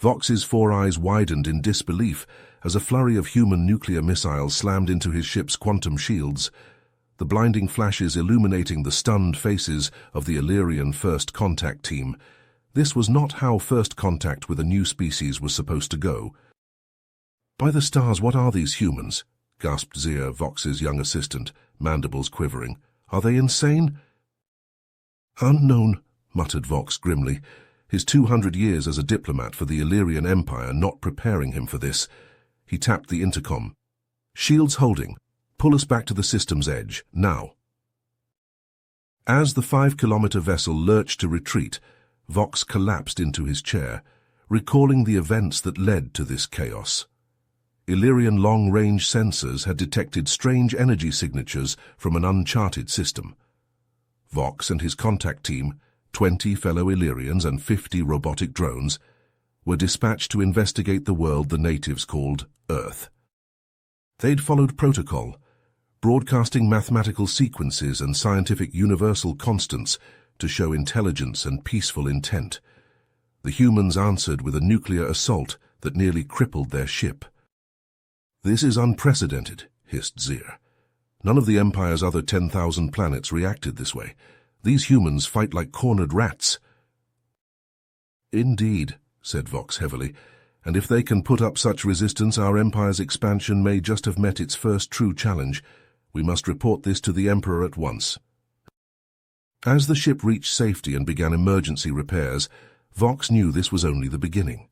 Vox's four eyes widened in disbelief as a flurry of human nuclear missiles slammed into his ship's quantum shields, the blinding flashes illuminating the stunned faces of the Illyrian First Contact team. This was not how first contact with a new species was supposed to go. "By the stars, what are these humans?" gasped Zia, Vox's young assistant, mandibles quivering. "Are they insane?" "Unknown," muttered Vox grimly, his 200 years as a diplomat for the Illyrian Empire not preparing him for this. He tapped the intercom. "Shields holding. Pull us back to the system's edge, now." As the 5-kilometer vessel lurched to retreat, Vox collapsed into his chair, recalling the events that led to this chaos. Illyrian long-range sensors had detected strange energy signatures from an uncharted system. Vox and his contact team, 20 fellow Illyrians and 50 robotic drones, were dispatched to investigate the world the natives called Earth. They'd followed protocol, broadcasting mathematical sequences and scientific universal constants to show intelligence and peaceful intent. The humans answered with a nuclear assault that nearly crippled their ship. "This is unprecedented," hissed Zir. "None of the Empire's other 10,000 planets reacted this way. These humans fight like cornered rats." "Indeed," said Vox heavily, "and if they can put up such resistance, our Empire's expansion may just have met its first true challenge. We must report this to the Emperor at once." As the ship reached safety and began emergency repairs, Vox knew this was only the beginning.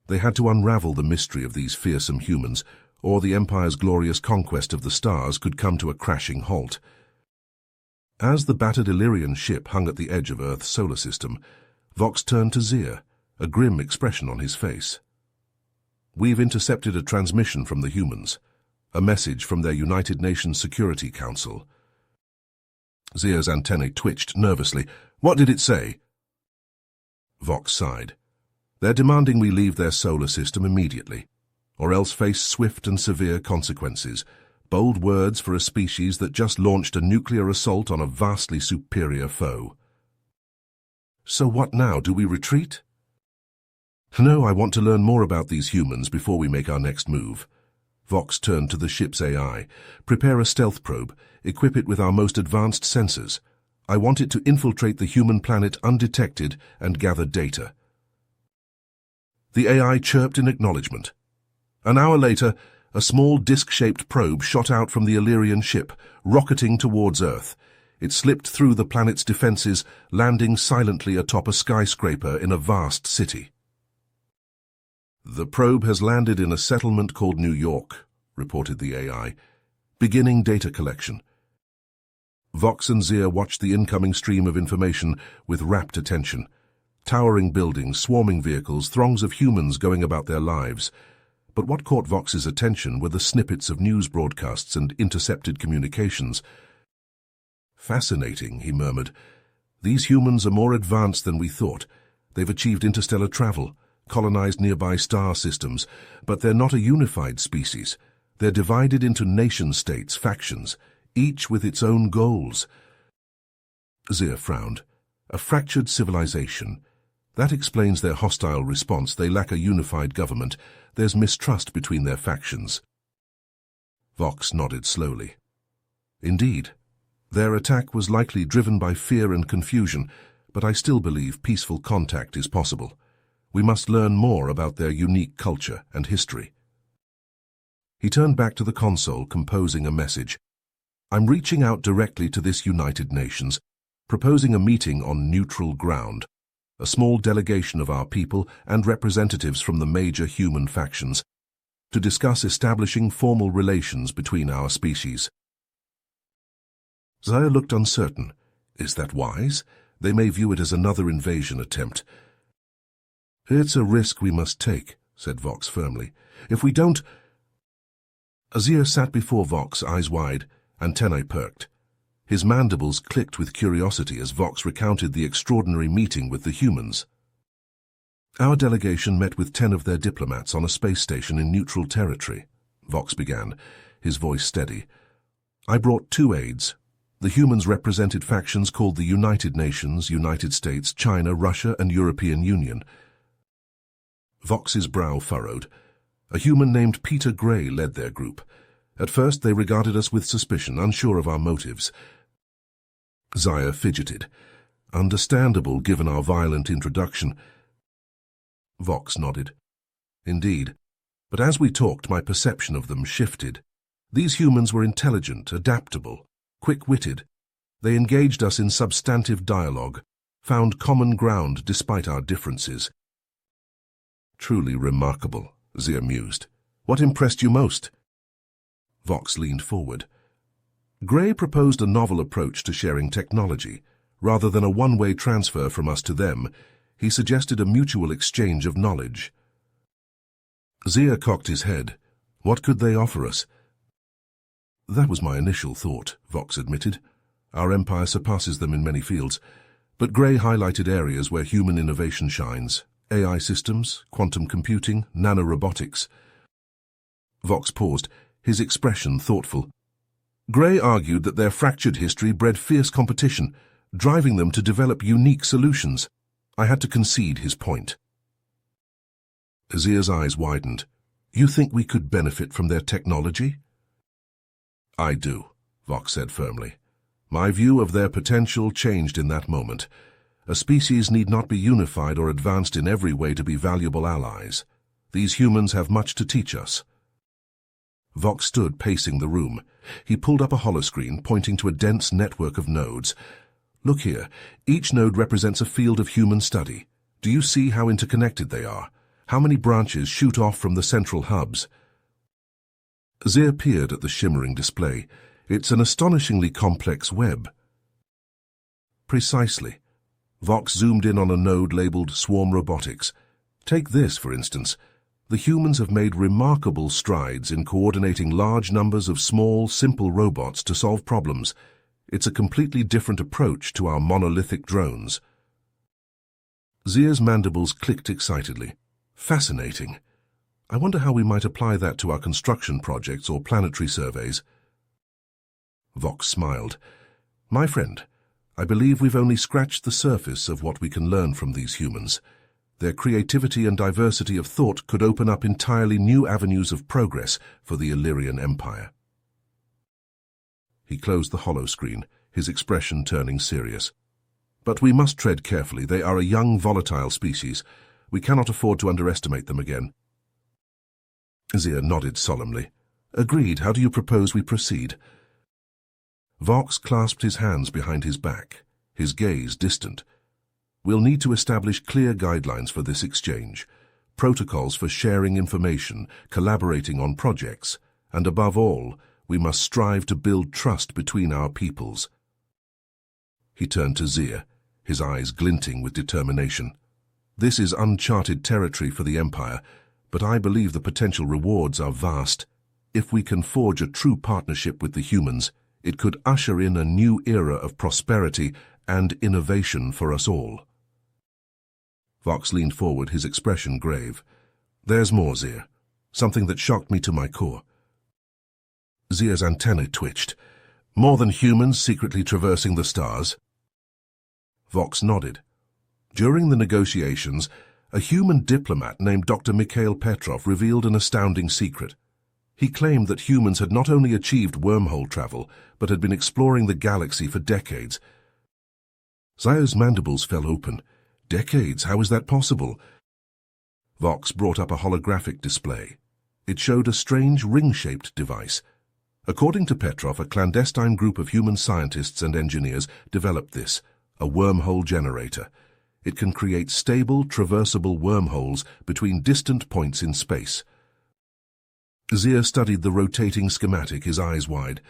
They had to unravel the mystery of these fearsome humans, or the Empire's glorious conquest of the stars could come to a crashing halt. As the battered Illyrian ship hung at the edge of Earth's solar system, Vox turned to Zia, a grim expression on his face. "We've intercepted a transmission from the humans, a message from their United Nations Security Council." Zia's antennae twitched nervously. "What did it say?" Vox sighed. "They're demanding we leave their solar system immediately, or else face swift and severe consequences. Bold words for a species that just launched a nuclear assault on a vastly superior foe." "So what now? Do we retreat?" "No, I want to learn more about these humans before we make our next move." Vox turned to the ship's AI. "Prepare a stealth probe. Equip it with our most advanced sensors. I want it to infiltrate the human planet undetected and gather data." The AI chirped in acknowledgement. An hour later, a small disc-shaped probe shot out from the Illyrian ship, rocketing towards Earth. It slipped through the planet's defenses, landing silently atop a skyscraper in a vast city. "The probe has landed in a settlement called New York," reported the AI, "beginning data collection." Vox and Zia watched the incoming stream of information with rapt attention. Towering buildings, swarming vehicles, throngs of humans going about their lives. But what caught Vox's attention were the snippets of news broadcasts and intercepted communications. "Fascinating," he murmured. "These humans are more advanced than we thought. They've achieved interstellar travel, colonized nearby star systems, but they're not a unified species. They're divided into nation-states, factions, each with its own goals." Zia frowned. "A fractured civilization. That explains their hostile response. They lack a unified government. There's mistrust between their factions." Vox nodded slowly. "Indeed. Their attack was likely driven by fear and confusion, but I still believe peaceful contact is possible. We must learn more about their unique culture and history." He turned back to the console, composing a message. "I'm reaching out directly to this United Nations, proposing a meeting on neutral ground. A small delegation of our people and representatives from the major human factions to discuss establishing formal relations between our species." Zia looked uncertain. Is that wise? They may view it as another invasion attempt. "It's a risk we must take," said Vox firmly. "If we don't—" Azir sat before Vox, eyes wide, antennae perked. His mandibles clicked with curiosity as Vox recounted the extraordinary meeting with the humans. "Our delegation met with 10 of their diplomats on a space station in neutral territory," Vox began, his voice steady. "I brought 2 aides. The humans represented factions called the United Nations, United States, China, Russia, and European Union." Vox's brow furrowed. A human named Peter Gray led their group. At first they regarded us with suspicion, unsure of our motives. Zaya fidgeted. Understandable given our violent introduction. Vox nodded. Indeed. But as we talked, my perception of them shifted. These humans were intelligent, adaptable, quick-witted. They engaged us in substantive dialogue, found common ground despite our differences. Truly remarkable, Zia mused. What impressed you most? Vox leaned forward. Gray proposed a novel approach to sharing technology. Rather than a one-way transfer from us to them, he suggested a mutual exchange of knowledge. Zia cocked his head. What could they offer us? That was my initial thought, Vox admitted. Our empire surpasses them in many fields, but Gray highlighted areas where human innovation shines. AI systems, quantum computing, nanorobotics. Vox paused, his expression thoughtful. Gray argued that their fractured history bred fierce competition, driving them to develop unique solutions. I had to concede his point. Zia's eyes widened. You think we could benefit from their technology? I do, Vox said firmly. My view of their potential changed in that moment. A species need not be unified or advanced in every way to be valuable allies. These humans have much to teach us. Vox stood pacing the room. He pulled up a holoscreen, pointing to a dense network of nodes. Look here. Each node represents a field of human study. Do you see how interconnected they are? How many branches shoot off from the central hubs? Zia peered at the shimmering display. It's an astonishingly complex web. Precisely. Vox zoomed in on a node labeled Swarm Robotics. Take this, for instance. The humans have made remarkable strides in coordinating large numbers of small, simple robots to solve problems. It's a completely different approach to our monolithic drones. Zia's mandibles clicked excitedly. Fascinating. I wonder how we might apply that to our construction projects or planetary surveys. Vox smiled. My friend, I believe we've only scratched the surface of what we can learn from these humans. Their creativity and diversity of thought could open up entirely new avenues of progress for the Illyrian Empire. He closed the holoscreen, his expression turning serious. But we must tread carefully. They are a young, volatile species. We cannot afford to underestimate them again. Zia nodded solemnly. Agreed. How do you propose we proceed? Vox clasped his hands behind his back, his gaze distant. We'll need to establish clear guidelines for this exchange, protocols for sharing information, collaborating on projects, and above all, we must strive to build trust between our peoples. He turned to Zia, his eyes glinting with determination. This is uncharted territory for the Empire, but I believe the potential rewards are vast. If we can forge a true partnership with the humans, it could usher in a new era of prosperity and innovation for us all. Vox leaned forward, his expression grave. There's more, Zia. Something that shocked me to my core. Zia's antennae twitched. More than humans secretly traversing the stars? Vox nodded. During the negotiations, a human diplomat named Dr. Mikhail Petrov revealed an astounding secret. He claimed that humans had not only achieved wormhole travel, but had been exploring the galaxy for decades. Zia's mandibles fell open. Decades? How is that possible? Vox brought up a holographic display. It showed a strange ring-shaped device. According to Petrov, a clandestine group of human scientists and engineers developed this, a wormhole generator. It can create stable, traversable wormholes between distant points in space. Zia studied the rotating schematic, his eyes wide.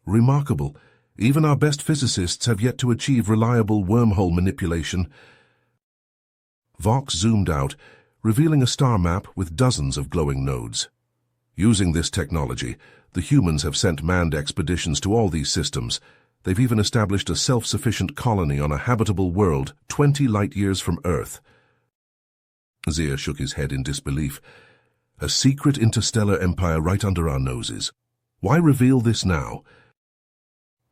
Remarkable. Even our best physicists have yet to achieve reliable wormhole manipulation. Vox zoomed out, revealing a star map with dozens of glowing nodes. Using this technology, the humans have sent manned expeditions to all these systems. They've even established a self-sufficient colony on a habitable world 20 light-years from Earth. Zia shook his head in disbelief. A secret interstellar empire right under our noses. Why reveal this now?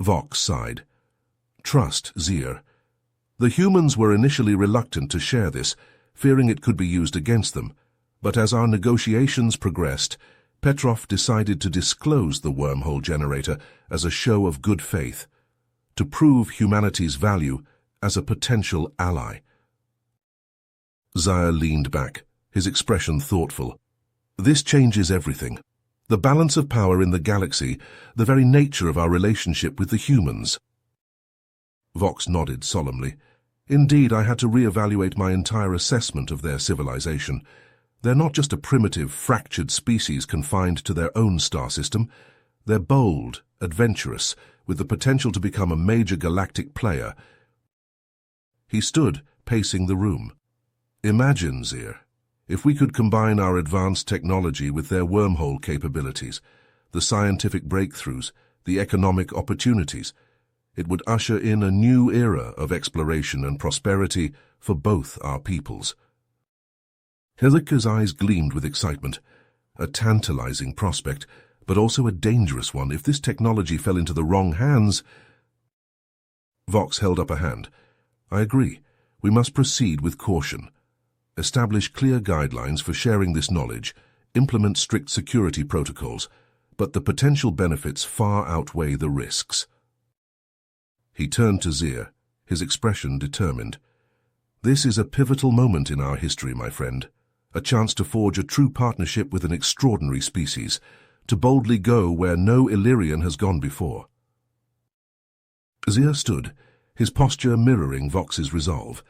Vox sighed. Trust, Zia. The humans were initially reluctant to share this, fearing it could be used against them. But as our negotiations progressed, Petrov decided to disclose the wormhole generator as a show of good faith, to prove humanity's value as a potential ally. Zia leaned back, his expression thoughtful. This changes everything. The balance of power in the galaxy, the very nature of our relationship with the humans. Vox nodded solemnly. Indeed, I had to reevaluate my entire assessment of their civilization. They're not just a primitive, fractured species confined to their own star system. They're bold, adventurous, with the potential to become a major galactic player. He stood, pacing the room. Imagine, Zir, if we could combine our advanced technology with their wormhole capabilities, the scientific breakthroughs, the economic opportunities. It would usher in a new era of exploration and prosperity for both our peoples. Hilika's eyes gleamed with excitement. A tantalizing prospect, but also a dangerous one if this technology fell into the wrong hands. Vox held up a hand. I agree. We must proceed with caution. Establish clear guidelines for sharing this knowledge, implement strict security protocols, but the potential benefits far outweigh the risks. He turned to Zir, his expression determined. This is a pivotal moment in our history, my friend. A chance to forge a true partnership with an extraordinary species, to boldly go where no Illyrian has gone before. Zir stood, his posture mirroring Vox's resolve.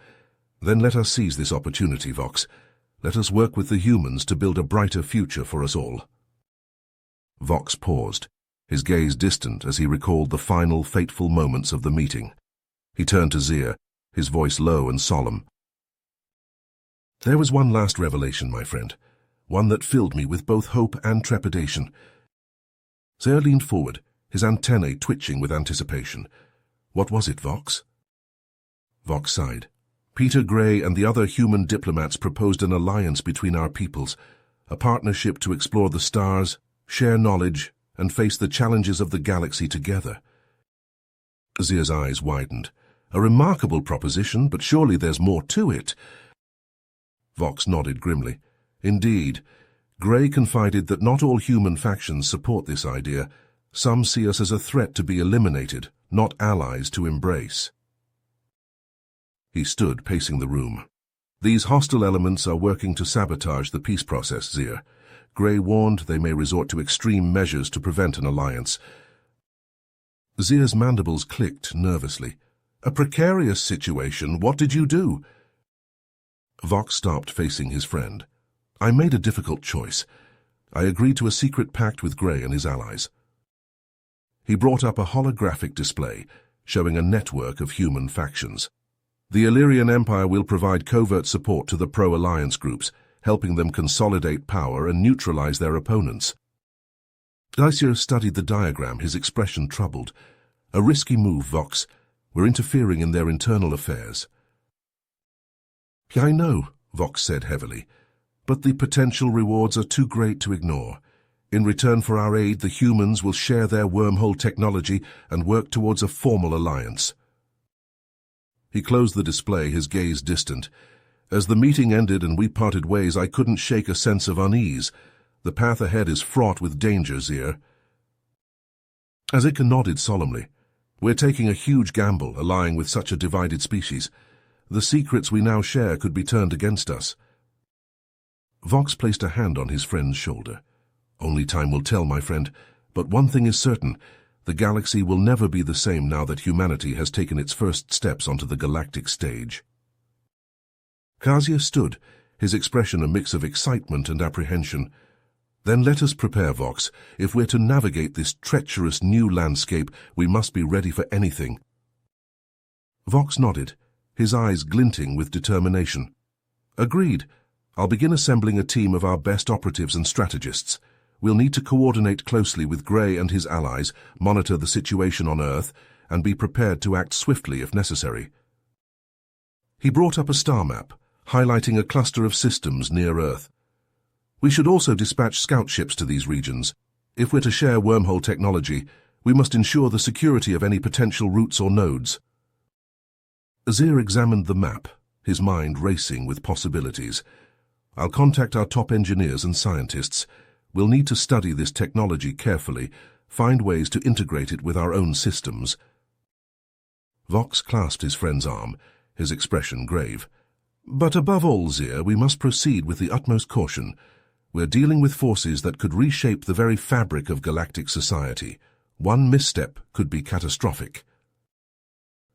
Then let us seize this opportunity, Vox. Let us work with the humans to build a brighter future for us all. Vox paused, his gaze distant as he recalled the final fateful moments of the meeting. He turned to Zir, his voice low and solemn. There was one last revelation, my friend, one that filled me with both hope and trepidation. Zir leaned forward, his antennae twitching with anticipation. What was it, Vox? Vox sighed. Peter Gray and the other human diplomats proposed an alliance between our peoples, a partnership to explore the stars, share knowledge, and face the challenges of the galaxy together. Zir's eyes widened. A remarkable proposition, but surely there's more to it. Vox nodded grimly. Indeed. Gray confided that not all human factions support this idea. Some see us as a threat to be eliminated, not allies to embrace. He stood, pacing the room. These hostile elements are working to sabotage the peace process, Zir. Gray warned they may resort to extreme measures to prevent an alliance. Zir's mandibles clicked nervously. A precarious situation. What did you do? Vox stopped, facing his friend. I made a difficult choice. I agreed to a secret pact with Gray and his allies. He brought up a holographic display, showing a network of human factions. The Illyrian Empire will provide covert support to the pro-alliance groups, helping them consolidate power and neutralize their opponents. Zir studied the diagram, his expression troubled. A risky move, Vox. We're interfering in their internal affairs. I know, Vox said heavily, but the potential rewards are too great to ignore. In return for our aid, the humans will share their wormhole technology and work towards a formal alliance. He closed the display, his gaze distant. As the meeting ended and we parted ways, I couldn't shake a sense of unease. The path ahead is fraught with danger, Zir. Azika nodded solemnly. We're taking a huge gamble, allying with such a divided species. The secrets we now share could be turned against us. Vox placed a hand on his friend's shoulder. Only time will tell, my friend, but one thing is certain. The galaxy will never be the same now that humanity has taken its first steps onto the galactic stage. Kazia stood, his expression a mix of excitement and apprehension. Then let us prepare, Vox. If we're to navigate this treacherous new landscape, we must be ready for anything. Vox nodded, his eyes glinting with determination. Agreed. I'll begin assembling a team of our best operatives and strategists. We'll need to coordinate closely with Gray and his allies, monitor the situation on Earth, and be prepared to act swiftly if necessary. He brought up a star map, highlighting a cluster of systems near Earth. We should also dispatch scout ships to these regions. If we're to share wormhole technology, we must ensure the security of any potential routes or nodes. Zir examined the map, his mind racing with possibilities. I'll contact our top engineers and scientists. We'll need to study this technology carefully, find ways to integrate it with our own systems. Vox clasped his friend's arm, his expression grave. But above all, Zir, we must proceed with the utmost caution. We're dealing with forces that could reshape the very fabric of galactic society. One misstep could be catastrophic.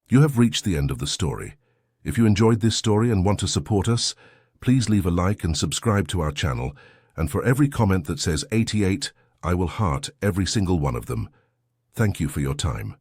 You have reached the end of the story. If you enjoyed this story and want to support us, please leave a like and subscribe to our channel, and for every comment that says 88, I will heart every single one of them. Thank you for your time.